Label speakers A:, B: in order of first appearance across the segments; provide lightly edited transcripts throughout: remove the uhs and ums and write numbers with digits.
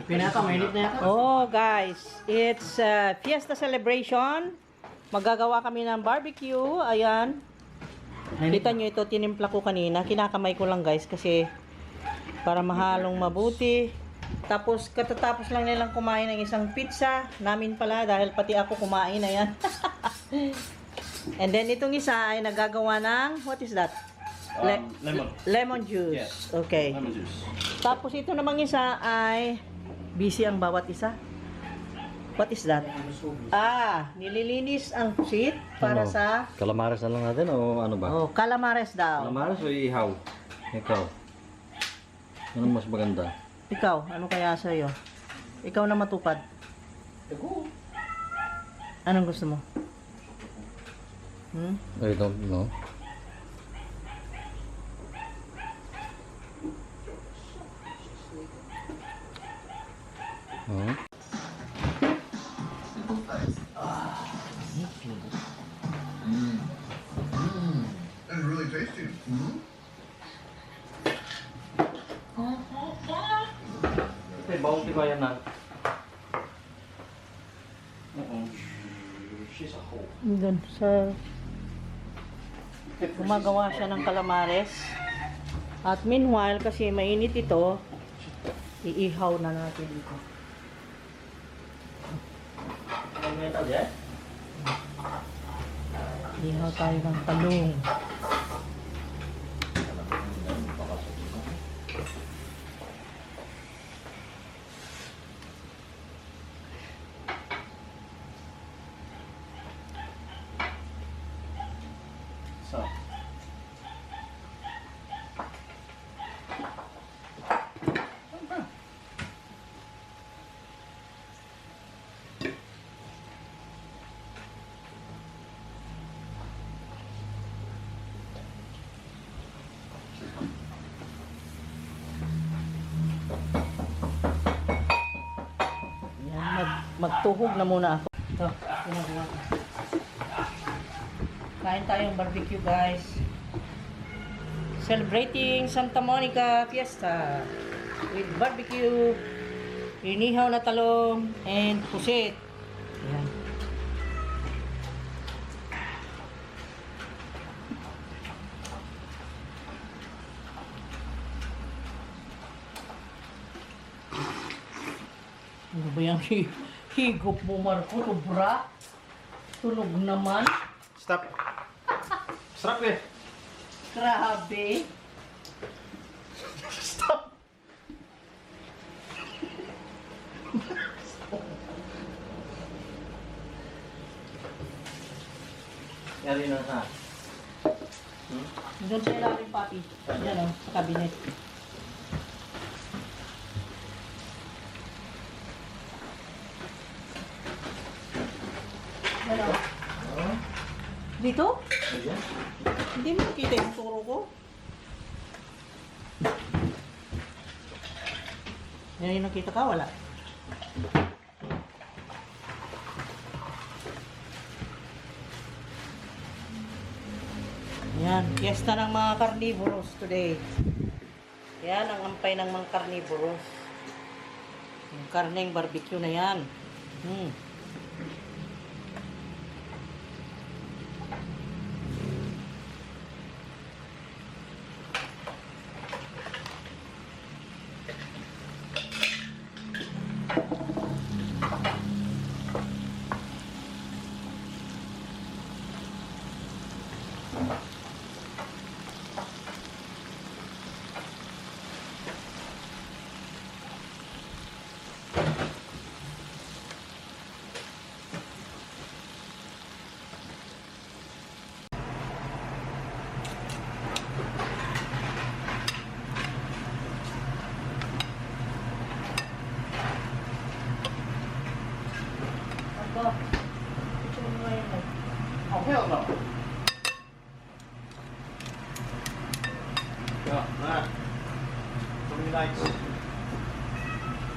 A: Pinaka, mainit na yata.
B: Oh guys, it's fiesta celebration. Magagawa kami ng barbecue. Ayan. Kita nyo ito, tinimpla ko kanina. Kinakamay ko lang guys kasi para mahalong mabuti. Tapos katatapos lang nilang kumain ng isang pizza. Namin pala dahil pati ako kumain. Ayan. And then itong isa ay nagagawa ng, what is that?
C: Lemon.
B: Lemon juice.
C: Yes.
B: Okay.
C: Lemon juice.
B: Tapos ito namang isa ay busy ang bawat isa. What is that? Nililinis ang pusit para sa
A: Calamares na lang natin o ano ba?
B: calamares daw.
A: Calamares o ihaw? Ikaw. Ano mas maganda?
B: Ikaw, ano kaya sa'yo? Ikaw na matupad.
C: Ako.
B: Anong gusto mo?
A: I don't know. Oh.
D: That's really tasty.
A: May bounty ba yan na?
C: She's a hoe.
B: Doon sa gumagawa siya ng calamares. At meanwhile, kasi mainit ito, iihaw na natin ito.
C: Ang metal yan?
B: Iihaw tayo ng talong.
C: So.
B: Yan, magtuhog na muna ako. Ito, ginagawa ko. Kain tayong barbecue guys. Celebrating Santa Monica Fiesta with barbecue, inihaw na talong, and pusit. Ayan. Ano ba yung higop mo, Marco? Sobra? Tunog naman.
C: Stop. Stop eh.
B: Grabe.
C: Stop.
A: Yari na sa.
B: Doon sa ilalim, papi. Yan o, sa cabinet. Yan o. Dito?
A: Ayan.
B: Hindi mo nakita yung turo ko. Yan yung nakita ka, wala. Yan, fiesta ng mga carnivorous today. Yan, ang ampay ng mga carnivorous. Yung karneng barbecue na yan. Ako, ito mo ngayon.
C: Oh, hell no. Yeah, Matt. How many lights?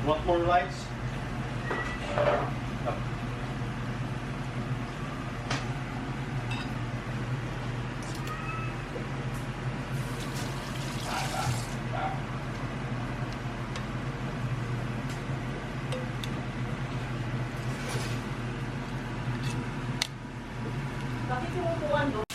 C: Want more lights?
B: yung upuan doon.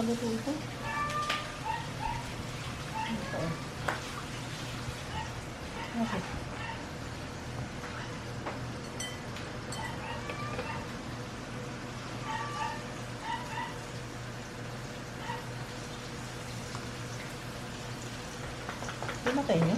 B: Luto ito. Okay. Pumatay niya?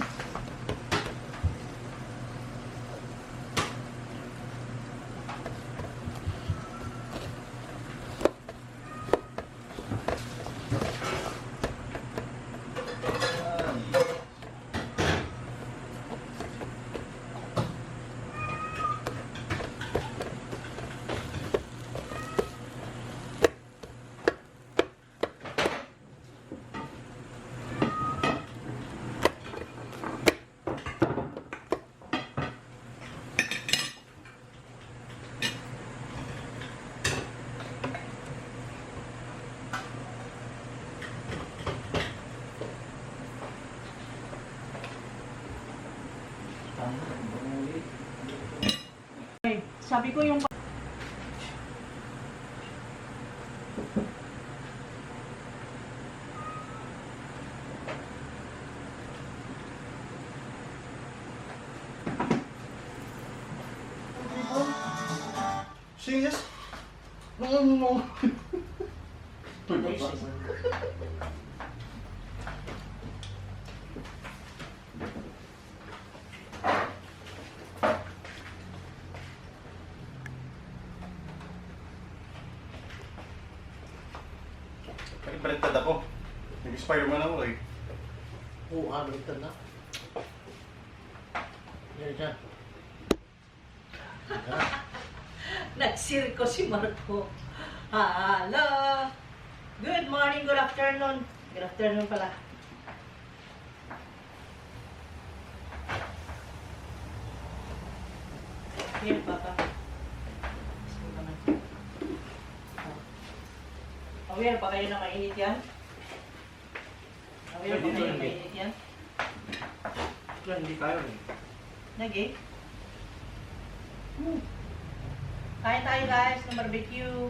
B: Sabi ko yung...
C: Serious? Baliktad ako. Nag-Spider-Man ako eh.
E: Oo, baliktad na. Yan siya.
B: Nagsirko si Marco. Hello! Good morning, good afternoon. Good afternoon pala. Here, Papa. Aware pa kayo na mainit yan? Aware pa kayo na mainit yan?
E: Yan, hindi kayo eh.
B: Nagi? Kain tayo guys ng barbecue.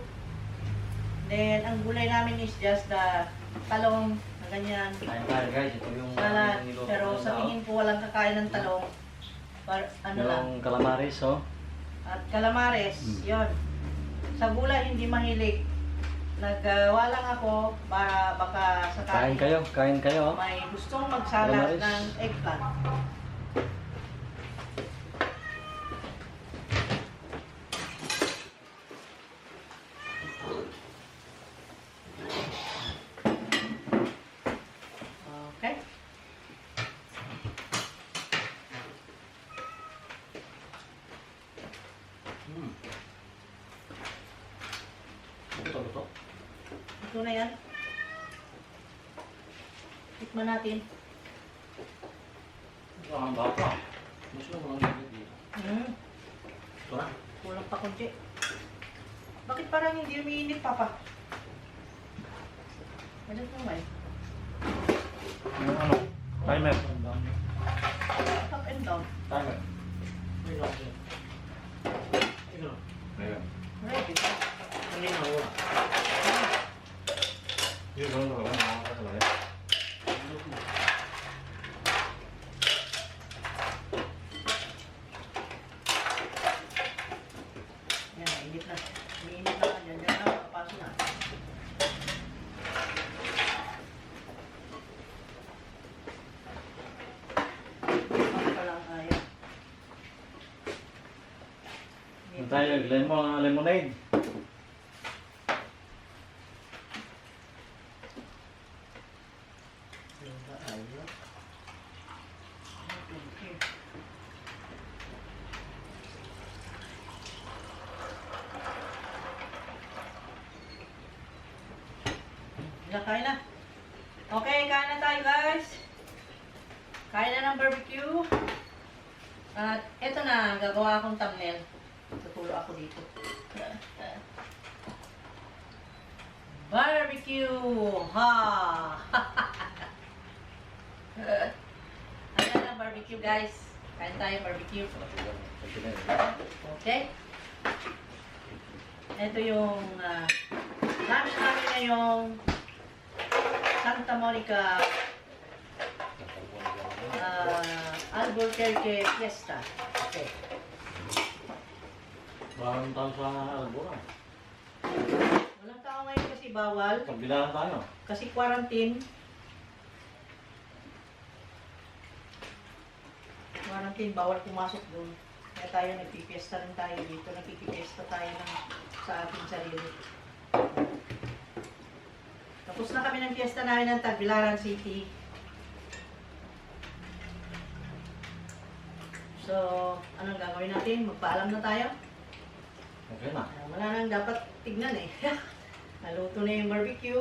B: Then, ang gulay namin is just the talong na ganyan.
A: Kain tayo guys, ito yung
B: Salad.
A: niluto
B: Pero
A: ng
B: sa
A: tao.
B: tingin ko walang kakain ng talong. Ano lang.
A: Yung calamares, oh.
B: At calamares, yon. Sa gulay hindi mahilig. Naggawa lang ako para baka
A: Kain
B: sakali
A: kayo, oh.
B: may gustong magsalat
A: Calamares.
B: ng eggplant. Okay.
E: Ito.
B: Ito na yan. Tikman natin.
E: Ito ang bata. Mas yung mga gamit dito. Ito na.
B: Kulang pa konti. Bakit parang hindi umiinit, Papa? Ano ito ba?
A: Yung ano, timer.
B: Up and down.
A: Timer.
E: Ito lang siya. Ito lang.
A: Ayun.
B: Ready.
E: Hindi na wala.
A: Yun, nakakasabay.
B: Yan, mainit na. Umiinit na. Yan na. Papasok na. Bakit pa lang ayaw?
A: Yung tayo, lemonade.
B: Kain na. Okay, kain na tayo guys. Kain na ng barbecue. At eto na, gagawa akong thumbnail. Tutulo ako dito. Barbecue! Ha! Ayan na barbecue guys. Kain tayo barbecue. Okay? Ito yung lunch namin ngayong Santa Monica Albuquerque Fiesta. Okay.
A: Bagong taon sa Albura.
B: Walang tao ngayon kasi bawal.
A: Pagbilaan tayo.
B: Kasi quarantine. Quarantine, bawal pumasok doon. Kaya tayo nagpipiesta rin tayo dito. Nagpipiesta tayo sa ating sarili. Tapos na kami ng fiesta namin ng Tagbilaran City. So, anong gagawin natin? Magpaalam na tayo?
A: Okay na.
B: Wala nang dapat tignan eh. Naluto na yung barbecue.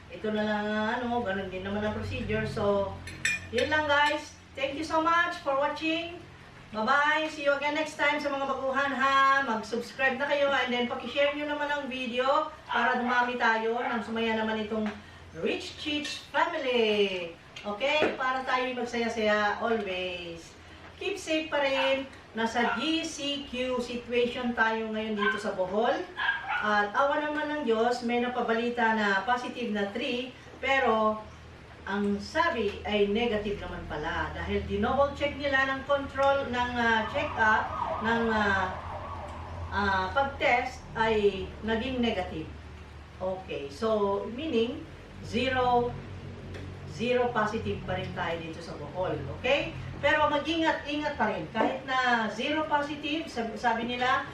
B: Ito na lang ganun din naman ang procedure. So, yun lang guys. Thank you so much for watching. Bye-bye. See you again next time sa mga baguhan ha. Mag-subscribe na kayo and then pakishare nyo naman ang video para dumami tayo nang sumaya naman itong Rich Cheech family. Okay? Para tayo magsaya-saya always. keep safe pa rin. Nasa GCQ situation tayo ngayon dito sa Bohol. At awa naman ng Diyos, may napabalita na positive na 3, pero ang sabi ay negative naman pala. Dahil dinouble check nila ng control, ng check-up, ng pag-test ay naging negative. Okay, so meaning zero positive pa rin tayo dito sa Bohol. Okay? Pero mag-ingat-ingat pa rin. Kahit na zero positive, sabi nila,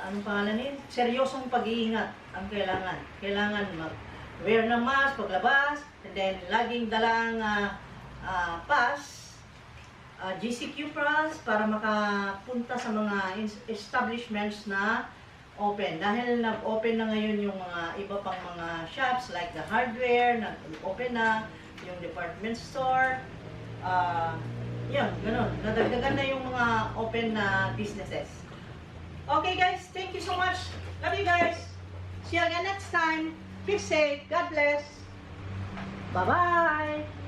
B: anong pangalan yun? Seryosong pag-iingat ang kailangan. Kailangan mag-wear ng mask, paglabas, and then laging dalang pass, GCQ pass, para makapunta sa mga establishments na open. Dahil nag-open na ngayon yung mga iba pang mga shops like the hardware, nag-open na yung department store, yun, ganun. Nadagdagan na yung mga open na businesses. Okay guys, thank you so much. Love you guys. See you again next time. Be safe. God bless. Bye-bye.